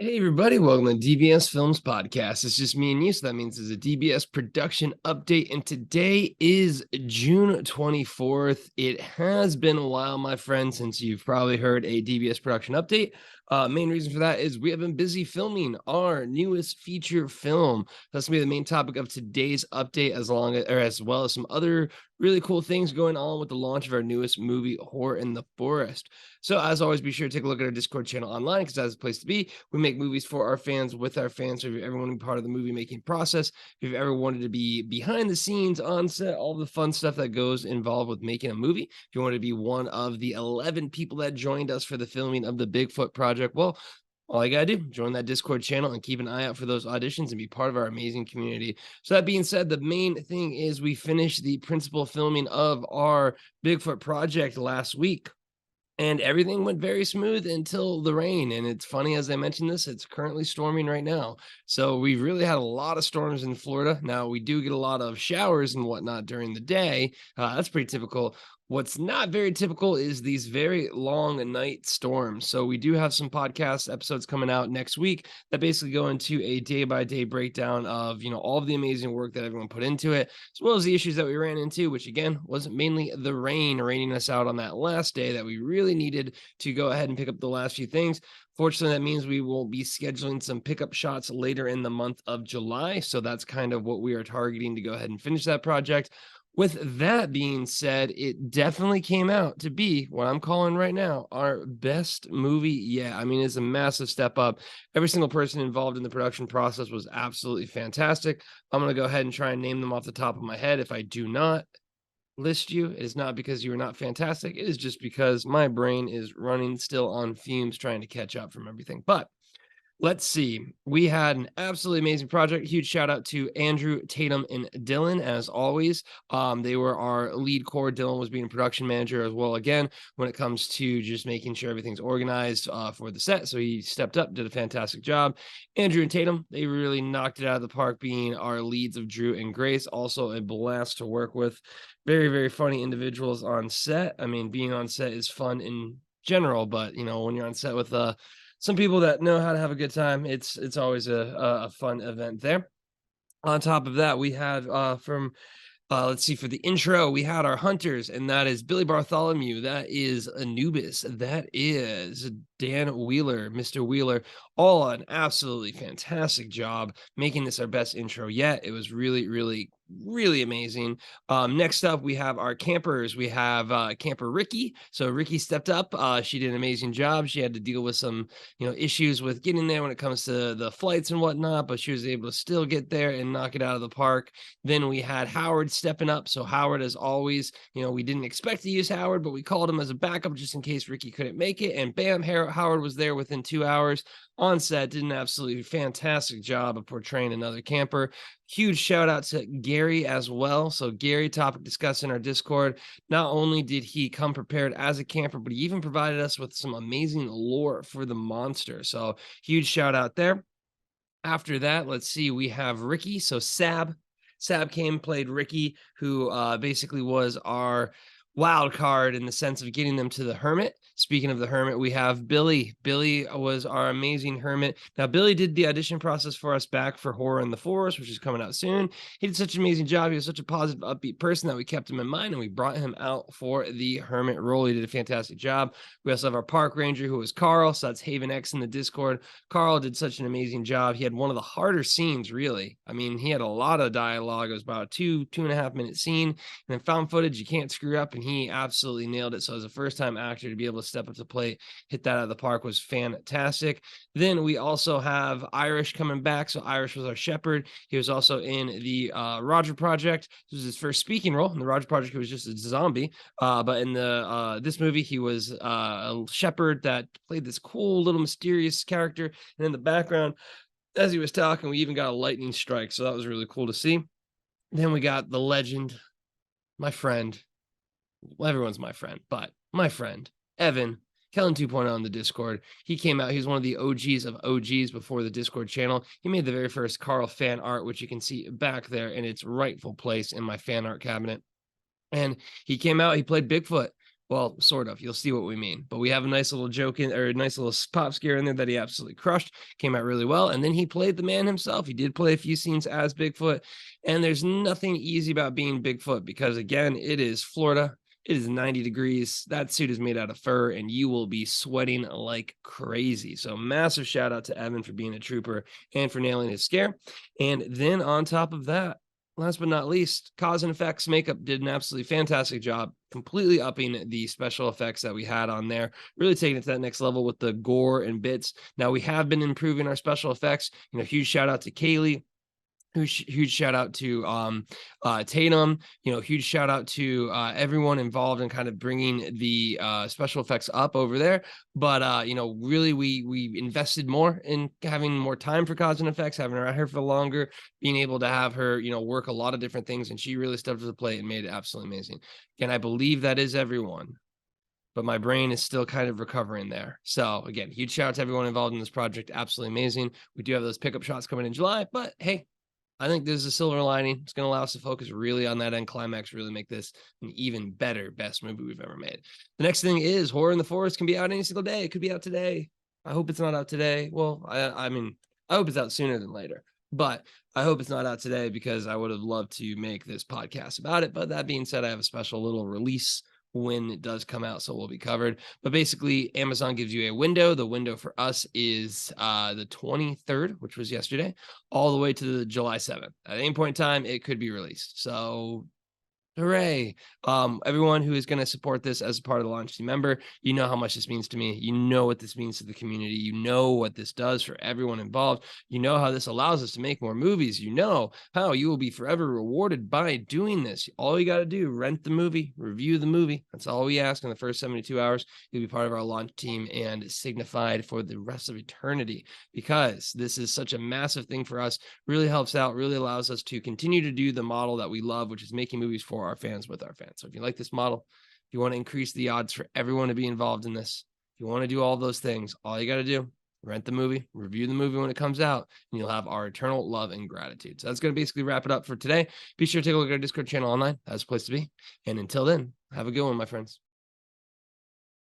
Hey everybody, welcome to DBS Films Podcast. It's just me and you, so that means it's a DBS production update, and today is June 24th. It has been a while, my friend, since you've probably heard a DBS production update. Main reason for that is we have been busy filming our newest feature film. That's gonna be the main topic of today's update, as well as some other really cool things going on with the launch of our newest movie, Horror in the Forest. So, as always, be sure to take a look at our Discord channel online because that's the place to be. We make movies for our fans with our fans. So, if you ever want to be part of the movie making process, if you've ever wanted to be behind the scenes, on set, all the fun stuff that goes involved with making a movie, if you want to be one of the 11 people that joined us for the filming of the Bigfoot project, well, all you gotta do, join that Discord channel and keep an eye out for those auditions and be part of our amazing community. So that being said, the main thing is we finished the principal filming of our Bigfoot project last week. And everything went very smooth until the rain. And it's funny, as I mentioned this, it's currently storming right now. So we've really had a lot of storms in Florida. Now, we do get a lot of showers and whatnot during the day. That's pretty typical. What's not very typical is these very long night storms. So we do have some podcast episodes coming out next week that basically go into a day-by-day breakdown of, all of the amazing work that everyone put into it, as well as the issues that we ran into, which again wasn't mainly the rain raining us out on that last day that we really needed to go ahead and pick up the last few things. Fortunately, that means we will be scheduling some pickup shots later in the month of July. So that's kind of what we are targeting to go ahead and finish that project. With that being said, it definitely came out to be what I'm calling right now our best movie yet. I mean, it's a massive step up. Every single person involved in the production process was absolutely fantastic. I'm going to go ahead and try and name them off the top of my head. If I do not list you, it is not because you are not fantastic. It is just because my brain is running still on fumes trying to catch up from everything. But let's see. We had an absolutely amazing project. Huge shout out to Andrew, Tatum, and Dylan, as always. They were our lead core. Dylan was being production manager as well, again, when it comes to just making sure everything's organized for the set. So he stepped up, did a fantastic job. Andrew and Tatum, they really knocked it out of the park, being our leads of Drew and Grace. Also a blast to work with. Very, very funny individuals on set. I mean, being on set is fun in general, but, when you're on set with some people that know how to have a good time, it's always a fun event there. On top of that, we had let's see, for the intro, we had our hunters, and that is Billy Bartholomew, that is Anubis, that is Dan Wheeler, Mr. Wheeler, all an absolutely fantastic job making this our best intro yet. It was really, really, really amazing. Next up, we have our campers. We have camper Ricky. So Ricky stepped up. She did an amazing job. She had to deal with some, issues with getting there when it comes to the flights and whatnot, but she was able to still get there and knock it out of the park. Then we had Howard stepping up. So Howard, as always, we didn't expect to use Howard, but we called him as a backup just in case Ricky couldn't make it. And bam, Howard was there within 2 hours on set, did an absolutely fantastic job of portraying another camper. Huge shout out to Gary as well. So Gary, topic discussed in our Discord, not only did he come prepared as a camper, but he even provided us with some amazing lore for the monster. So huge shout out there. After that, let's see, we have Ricky. So Sab came, played Ricky, who basically was our wild card in the sense of getting them to the hermit. Speaking of the hermit, we have Billy. Billy was our amazing hermit. Now, Billy did the audition process for us back for Horror in the Forest, which is coming out soon. He did such an amazing job. He was such a positive, upbeat person that we kept him in mind, and we brought him out for the hermit role. He did a fantastic job. We also have our park ranger, who was Carl. So that's Haven X in the Discord. Carl did such an amazing job. He had one of the harder scenes, really. I mean, he had a lot of dialogue. It was about a 2.5 minute scene. And then found footage you can't screw up, and he absolutely nailed it. So as a first-time actor to be able to step up to the plate, hit that out of the park was fantastic. Then we also have Irish coming back. So Irish was our shepherd. He was also in the Roger Project. This was his first speaking role. In the Roger Project, he was just a zombie. But in the this movie, he was a shepherd that played this cool little mysterious character. And in the background, as he was talking, we even got a lightning strike. So that was really cool to see. Then we got the legend, my friend. Well, everyone's my friend, but my friend, Evan, Kellen 2.0 on the Discord. He came out. He's one of the OGs of OGs before the Discord channel. He made the very first Carl fan art, which you can see back there in its rightful place in my fan art cabinet. And he came out, he played Bigfoot. Well, sort of. You'll see what we mean. But we have a nice little joke in, or a nice little pop scare in there that he absolutely crushed. Came out really well. And then he played the man himself. He did play a few scenes as Bigfoot. And there's nothing easy about being Bigfoot because, again, it is Florida. It is 90 degrees. That suit is made out of fur, and you will be sweating like crazy. So, massive shout out to Evan for being a trooper and for nailing his scare. And then on top of that, last but not least, Cause and Effects Makeup did an absolutely fantastic job, completely upping the special effects that we had on there, really taking it to that next level with the gore and bits. Now, we have been improving our special effects. Huge shout out to Kaylee. Huge shout out to Tatum, huge shout out to everyone involved in kind of bringing the special effects up over there. But, really we invested more in having more time for Cause and Effects, having her out here for longer, being able to have her, work a lot of different things. And she really stepped to the plate and made it absolutely amazing. Again, I believe that is everyone, but my brain is still kind of recovering there. So again, huge shout out to everyone involved in this project. Absolutely amazing. We do have those pickup shots coming in July, but hey, I think there's a silver lining. It's going to allow us to focus really on that end climax, really make this an even better, best movie we've ever made. The next thing is Horror in the Forest can be out any single day. It could be out today. I hope it's not out today. Well, I mean, I hope it's out sooner than later, but I hope it's not out today because I would have loved to make this podcast about it. But that being said, I have a special little release when it does come out, so we'll be covered. But basically, Amazon gives you a window. The window for us is the 23rd, which was yesterday, all the way to the July 7th. At any point in time, it could be released. So hooray. Everyone who is going to support this as a part of the launch team member, you know how much this means to me. You know what this means to the community. You know what this does for everyone involved. You know how this allows us to make more movies. You know how you will be forever rewarded by doing this. All you got to do, rent the movie, review the movie. That's all we ask in the first 72 hours. You'll be part of our launch team and signified for the rest of eternity, because this is such a massive thing for us. Really helps out, really allows us to continue to do the model that we love, which is making movies for our fans with our fans. So if you like this model, if you want to increase the odds for everyone to be involved in this, if you want to do all those things, all you got to do, rent the movie, review the movie when it comes out, and you'll have our eternal love and gratitude. So that's going to basically wrap it up for today. Be sure to take a look at our Discord channel online. That's a place to be. And until then, have a good one, my friends.